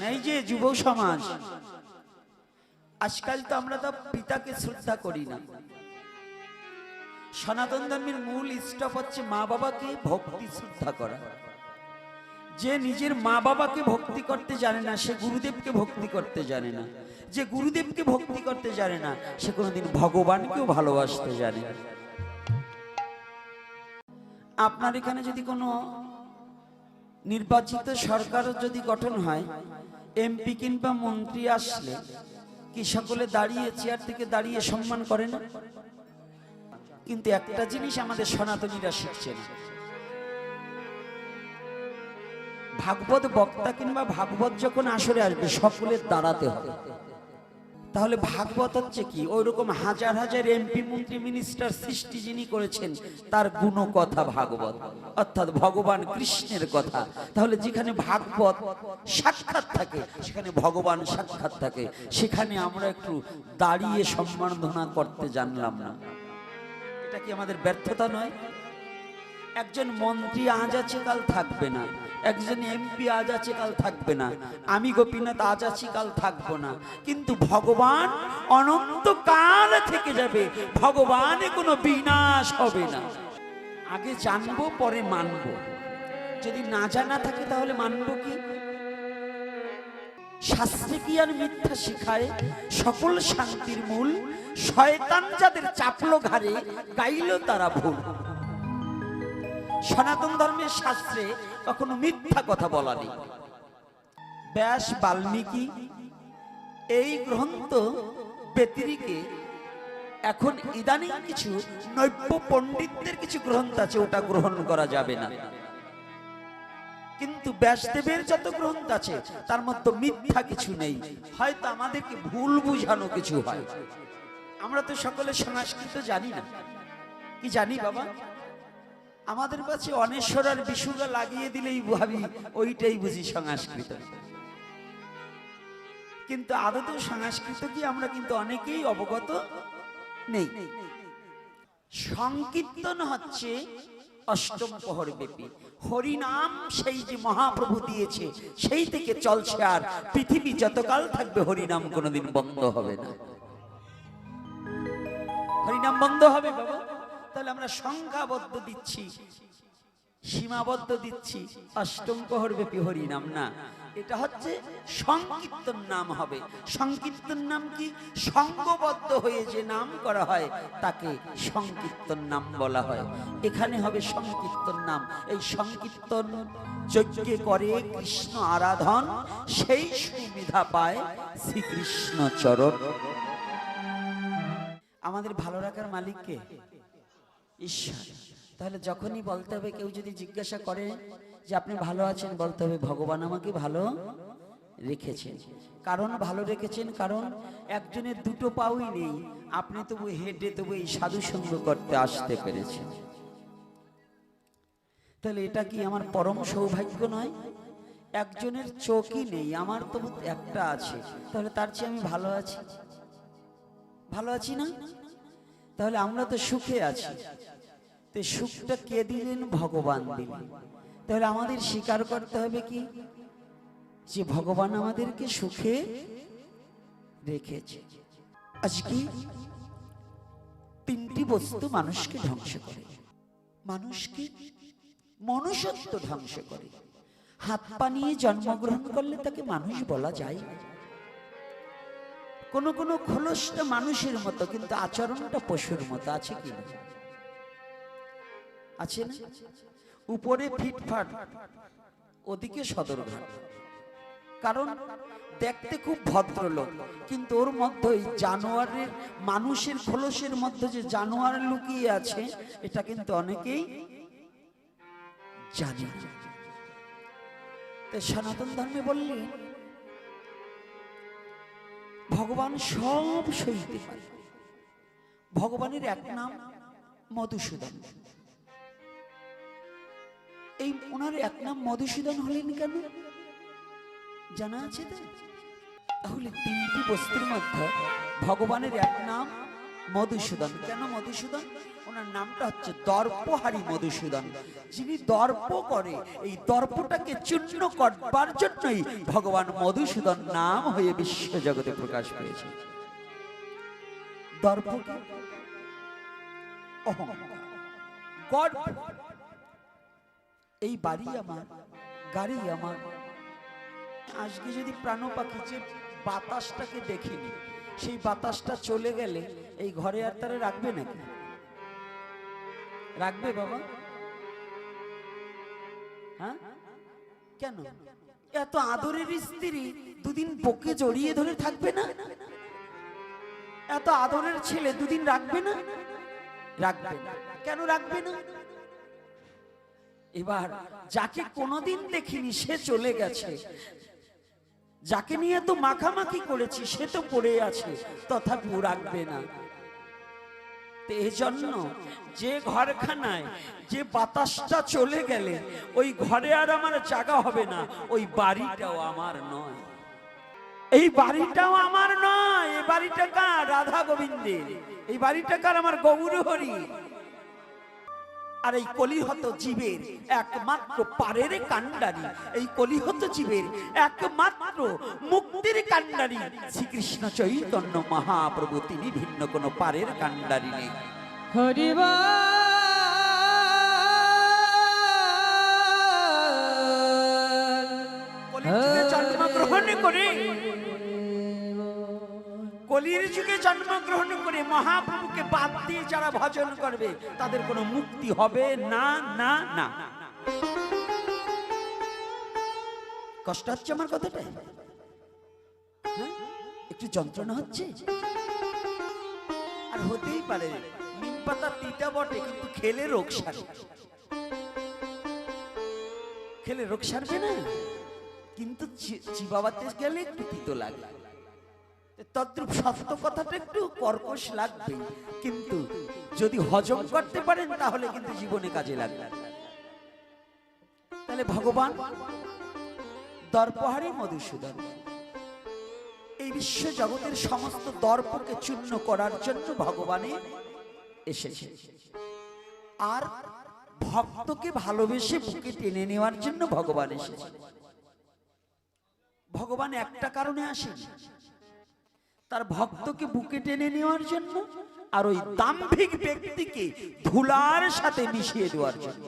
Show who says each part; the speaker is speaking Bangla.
Speaker 1: এই যে যুব সমাজ, আজকাল তো আমরা তো পিতাকে শ্রদ্ধা করি না। সনাতন ধর্মের মূল স্টপ হচ্ছে মা বাবাকে ভক্তি শ্রদ্ধা করা। যে নিজের মা বাবাকে ভক্তি করতে জানে না, সে গুরুদেবকে ভক্তি করতে জানে না। যে গুরুদেবকে ভক্তি করতে জানে না, সে কোনোদিন ভগবানকেও ভালোবাসতে জানে না। আপনার এখানে যদি কোনো নির্বাচিত সরকার যদি গঠন হয়, এমপি কিংবা মন্ত্রী আসলে কি সকলে দাঁড়িয়ে চেয়ার থেকে দাঁড়িয়ে সম্মান করে না? কিন্তু একটা জিনিস আমাদের সনাতনীরা শিখছে না, ভাগবত বক্তা কিংবা ভাগবত যখন আসরে আসবে সকলের দাঁড়াতে হবে। তাহলে ভাগবত হচ্ছে কি? ওই রকম হাজার হাজার এমপি মন্ত্রী মিনিস্টার সৃষ্টি যিনি করেছেন তার গুণকথা ভাগবত, অর্থাৎ ভগবান কৃষ্ণের কথা। তাহলে যেখানে ভাগবত সাক্ষাৎ থাকে সেখানে ভগবান সাক্ষাৎ থাকে। সেখানে আমরা একটু দাঁড়িয়ে সম্মাননা করতে জানলাম না, এটা কি আমাদের ব্যর্থতা নয়? একজন মন্ত্রী আজ আছে কাল থাকবে না, একজন এমপি আজ আছে কাল থাকবে না, আমি গোপীনাথ আজ আছি কাল থাকবো না, কিন্তু ভগবান অনন্তকাল থেকে যাবে। ভগবানে কোনো বিনাশ হবে না। আগে জানবো পরে মানবো, যদি না জানা থাকে তাহলে মানবো কি? শাস্ত্রে কি আর মিথ্যা শিখায়? সকল শান্তির মূল শয়তান যাদের চাপলো ঘাড়ে, গাইল তারা ভুল। সনাতন ধর্মের শাস্ত্রে কখনো মিথ্যা কথা বলা নেই। ব্যাস, বাল্মীকি এই গ্রন্থ ব্যতিরিকে এখন ইদানিং কিছু নৈব্য পণ্ডিতদের কিছু গ্রন্থ আছে, ওটা গ্রহণ করা যাবে না। কিন্তু ব্যাসদেবের যত গ্রন্থ আছে তার মধ্যে মিথ্যা কিছু নেই, হয়তো আমাদেরকে ভুল বুঝানো কিছু হয়। আমরা তো সকলে সংস্কৃত জানি না, কি জানি বাবা? আমাদের কাছে অনেশ্বর আর বিশুরা লাগিয়ে দিলেই ভাবি ওইটাই বুঝি সংস্কৃত। কিন্তু আদৌ সংস্কৃত কি আমরা কিন্তু অনেকেই অবগত নেই। সংকীর্তন হচ্ছে অষ্টম প্রহর ব্যাপী হরিনাম, সেই যে মহাপ্রভু দিয়েছে সেই থেকে চলছে, আর পৃথিবী যতকাল থাকবে হরিনাম কোনোদিন বন্ধ হবে না। হরিনাম বন্ধ হবে বাবা? তাহলে আমরা সংখ্যাবদ্ধ দিচ্ছি, সীমাবদ্ধ দিচ্ছি অষ্টম প্রহর ব্যাপী হরিনাম না, এটা হচ্ছে সংকীর্তন নাম হবে। সংকীর্তন নাম কি? সংঘবদ্ধ হয়ে যে নাম করা হয় তাকে সংকীর্তন নাম বলা হয়। এখানে হবে সংকীর্তন নাম। এই সংকীর্তন যজ্ঞে করে কৃষ্ণ আরাধন, সেই সুবিধা পায় শ্রীকৃষ্ণ চরণ। আমাদের ভালো রাখার মালিক কে? ঈশ্বর। তাহলে যখনই বলতে হবে, কেউ যদি জিজ্ঞাসা করে যে আপনি ভালো আছেন, বলতে হবে ভগবান আমাকে ভালো রেখেছেন। কারণ ভালো রেখেছেন, কারণ একজনের দুটো পাউই নেই, আপনি তবু হেঁটে তবু এই সাধু সঙ্গ করতে আসতে পেরেছেন। তাহলে এটা কি আমার পরম সৌভাগ্য নয়? একজনের চোখই নেই, আমার তবু একটা আছে, তাহলে তার চেয়ে আমি ভালো আছি। ভালো আছি না? তাহলে আমরা তো সুখে আছি, তো সুখটা কে দিলেন? ভগবান দিলেন। তাহলে আমাদের স্বীকার করতে হবে কি, যে ভগবান আমাদেরকে সুখে রেখেছে। আজকে তিনটি বস্তু মানুষকে ধ্বংস করে, মানুষকে মনুষ্যত্ব ধ্বংস করে। হাত পা নিয়ে জন্মগ্রহণ করলে তাকে মানুষ বলা যায়। কোন কোন খোলসটা মানুষের মতো, কিন্তু আচরণটা পশুর মতো, আছে কি না? আছে না? উপরে ফিটফাট, ওদিকে সদরঘাট। কারণ দেখতে খুব ভদ্রলোক, কিন্তু ওর মধ্যে জানোয়ারের, মানুষের খোলসের মধ্যে যে জানোয়ার লুকিয়ে আছে, এটা কিন্তু অনেকেই জানে না। তাই সনাতন ধর্মে বললে ভগবান সব সইতে পারে। ভগবানের এক নাম মধুসূদন। এই ওনার এক নাম মধুসূদন হলেন কেন জানা আছে তো? তাহলে তিনটি বস্তুর মধ্যে ভগবানের এক নাম মধুসূদন। কেন মধুসূদন? ওনার নামটা হচ্ছে দর্পহারী মধুসূদন। যিনি দর্প করে, এই দর্পটাকে চূর্ণ করবার জন্যই ভগবান মধুসূদন নাম হয়ে বিশ্ব জগতে প্রকাশ পেয়েছে। দর্প কি? অহংকার, গর্ব। এই বাড়ি আমার, গাড়ি আমার। আজকে যদি প্রাণ পাখি যে বাতাসটাকে দেখিনি, সেই বাতাসটা চলে গেলে এই ঘরে আর তারা রাখবে নাকি? রাখবে বাবা? হ্যাঁ, কেন? এত আদরের স্ত্রী দুদিন বুকে জড়িয়ে ধরে থাকবে না? এত আদরের ছেলে দুদিন রাখবে না? রাখবে না। কেন রাখবে না? এবার যাকে কোনোদিন দেখিনি সে চলে গেছে, যাকে নিয়ে তো মাখামাখি করেছি সে তো পড়ে আছে, তথাপিও রাখবে না। এই জন্য যে ঘরখানায় যে বাতাসটা চলে গেলে ওই ঘরে আর আমার জায়গা হবে না, ওই বাড়িটাও আমার নয়। এই বাড়িটাও আমার নয়। এই বাড়িটা কার? রাধা গোবিন্দের। এই বাড়িটা কার? আমার গৌর হরি। আর এই কলিহত জীবের একমাত্র পারের কান্ডারি, এই কলিহত জীবের একমাত্র মুক্তির কান্ডারি শ্রীকৃষ্ণ চৈতন্য মহাপ্রভু। তিনি ভিন্ন কোনো পারের কান্ডারি নেই।
Speaker 2: হরিবা
Speaker 1: জন্মগ্রহণ করে, কলির যুগে জন্মগ্রহণ করে মহাপ্রভুকে বাদ দিয়ে যারা ভজন করবে তাদের কোনো মুক্তি হবে না, না, না। কষ্ট হচ্ছে আমার কথাটা? একটু যন্ত্রণা হচ্ছে? আর হতেই পারে, নিম পাতা তিতা বটে, কিন্তু খেলে রোগ সারে। খেলে রোগ সারবে না, কিন্তু চিবাবাতে গেলে একটু তিতো লাগে। তদ্রূপ সত্য কথাটা একটু কর্কশ লাগবে, কিন্তু যদি হজম করতে পারেন তাহলে কিন্তু জীবনে কাজে লাগবে। তাহলে ভগবান দর্পহারী মধুসূদন এই বিশ্ব জগতের সমস্ত দর্পকে চূর্ণ করার জন্য ভগবানে এসেছে, আর ভক্তকে ভালোবেসে বুকে টেনে নেওয়ার জন্য ভগবান এসেছে। ভগবান একটা কারণে আসেন, তার ভক্তকে বুকে টেনে নেওয়ার জন্য, আর ওই দাম্ভিক ব্যক্তিকে ধুলার সাথে মিশিয়ে দেওয়ার জন্য।